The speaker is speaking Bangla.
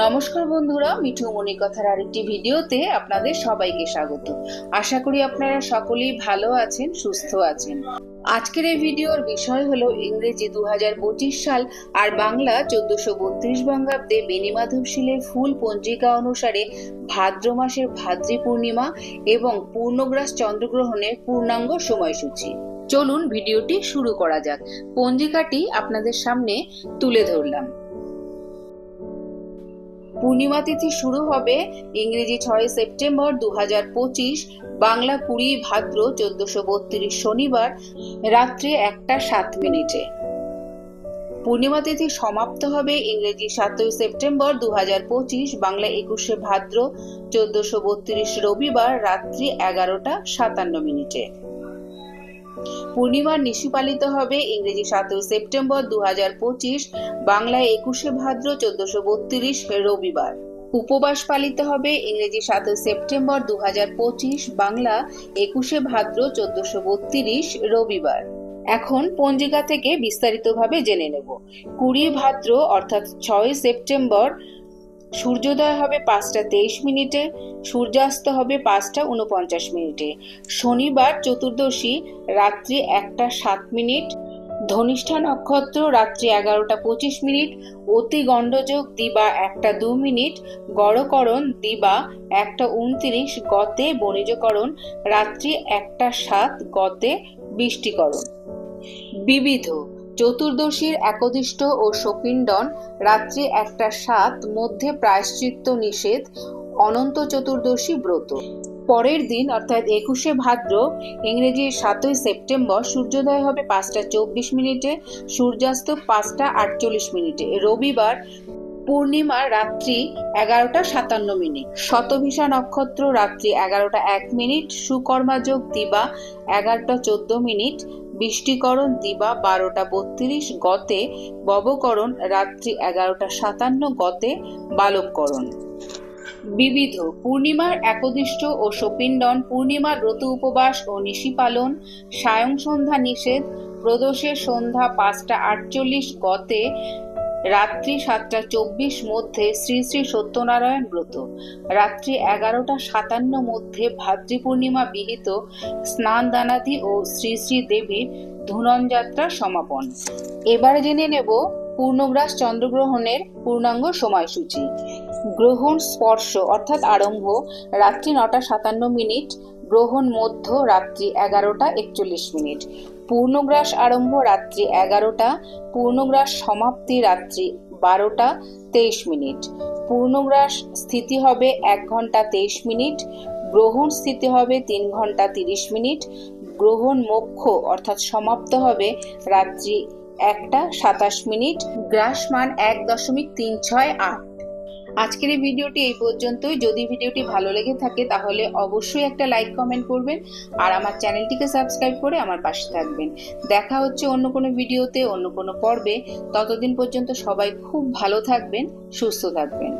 নমস্কার বন্ধুরা, মিঠু মনির কথার আরেকটি ভিডিওতে আপনাদের সবাইকে স্বাগত। আশা করি আপনারা সকলেই ভালো আছেন, সুস্থ আছেন। আজকের এই ভিডিওর বিষয় হলো ইংরেজি 2025 সাল আর বাংলা 1432 বঙ্গাব্দে বেনিমাধবশিলের ফুল পঞ্জিকা অনুসারে ভাদ্র মাসের ভাদ্রী পূর্ণিমা এবং পূর্ণগ্রাস চন্দ্রগ্রহণের পূর্ণাঙ্গ সময়সূচি। চলুন ভিডিওটি শুরু করা যাক। পঞ্জিকাটি আপনাদের সামনে তুলে ধরলাম। পূর্ণিমা তিথি শুরু হবে ইংরেজি 6 সেপ্টেম্বর 2025, বাংলা 20 ভাদ্র 1432 শনিবার রাত্রি 1টা 7 মিনিটে। পূর্ণিমা তিথি সমাপ্ত হবে ইংরেজি 7 সেপ্টেম্বর 2025, বাংলা 21 ভাদ্র 1432 রবিবার রাত্রি 11টা 57 মিনিটে। পূর্ণিমার নিশি পালিত হবে ইংরেজি 7 সেপ্টেম্বর 2025, বাংলা 21 ভাদ্র 1432 রবিবার। উপবাস পালিত হবে ইংরেজি 7 সেপ্টেম্বর 2025, বাংলা 21 ভাদ্র 1432 রবিবার। এখন পঞ্জিকা থেকে বিস্তারিতভাবে জেনে নেব। 20 ভাদ্র অর্থাৎ 6 সেপ্টেম্বর সূর্যোদয় হবে 5টা 23 মিনিটে, সূর্যাস্ত হবে 5টা 49 মিনিটে। শনিবার চতুর্দশী রাত্রি 1টা 7 মিনিট, ধনিষ্ঠা নক্ষত্র রাত্রি 11টা 25 মিনিট, অতি গণ্ডযোগ দিবা 1টা 2 মিনিট, গড়করণ দিবা 1টা 29, গতে বণিজকরণ রাত্রি 1টা 7, গতে বৃষ্টিকরণ। বিবিধ চতুর্দশীর একদিষ্ট ও শোকিণ্ডন রাত্রি 1টা 7, মধ্যে প্রায়শ্চিত্ত নিষেধ, অনন্ত চতুর্দশী ব্রত। পরের দিন অর্থাৎ 21 ভাদ্র ইংরেজি 7 সেপ্টেম্বর সূর্যোদয় হবে 5টা 24 মিনিটে, সূর্যাস্ত 5টা 48 মিনিটে। রবিবার পূর্ণিমা রাত্রি 11টা 57 মিনিট, শতভিষা নক্ষত্র রাত্রি 11টা 1 মিনিট, সুকর্মা যোগ দিবা 11টা 14 মিনিট, বৃষ্টিকরণ দিবা 12টা 32, গতে ববকরণ রাত্রি 11টা 57, গতে বালবকরণ। বিবিধ পূর্ণিমার একদিষ্ট ও শোপিণ্ডন, পূর্ণিমার ব্রত উপবাস ও নিশি পালন, সায়ং সন্ধ্যা নিষেধ, প্রদোষের সন্ধ্যা 5টা 48, গতে রাত্রি 7টা 24, মধ্যে শ্রী শ্রী সত্যনারায়ণ ব্রত। রাত্রি 11টা 57 মধ্যে ভাদ্রী পূর্ণিমা বিহিত স্নান দানাদি ও শ্রী শ্রী দেবীর ধুনন যাত্রা সমাপন। এবারে জেনে নেব পূর্ণগ্রাস চন্দ্রগ্রহণের পূর্ণাঙ্গ সময়সূচি। গ্রহণ স্পর্শ অর্থাৎ আরম্ভ রাত্রি 9টা 57 মিনিট, গ্রহণ মধ্য রাত্রি 11টা 41 মিনিট, পূর্ণগ্রাস আরম্ভ রাত্রি 11টা, পূর্ণগ্রাস সমাপ্তি রাত্রি 12টা 23 মিনিট, পূর্ণগ্রাস স্থিতি হবে 1 ঘন্টা 23 মিনিট, গ্রহণ স্থিতি হবে 3 ঘন্টা 30 মিনিট, গ্রহণ মোক্ষ অর্থাৎ সমাপ্ত হবে রাত্রি 1টা 27 মিনিট, গ্রাসমান 1.368। আজকের এই ভিডিওটি এই পর্যন্তই। যদি ভিডিওটি ভালো লেগে থাকে তাহলে অবশ্যই একটা লাইক কমেন্ট করবেন আর আমার চ্যানেলটিকে সাবস্ক্রাইব করে আমার পাশে থাকবেন। দেখা হচ্ছে অন্য কোনো ভিডিওতে, অন্য কোনো পর্বে। ততদিন পর্যন্ত সবাই খুব ভালো থাকবেন, সুস্থ থাকবেন।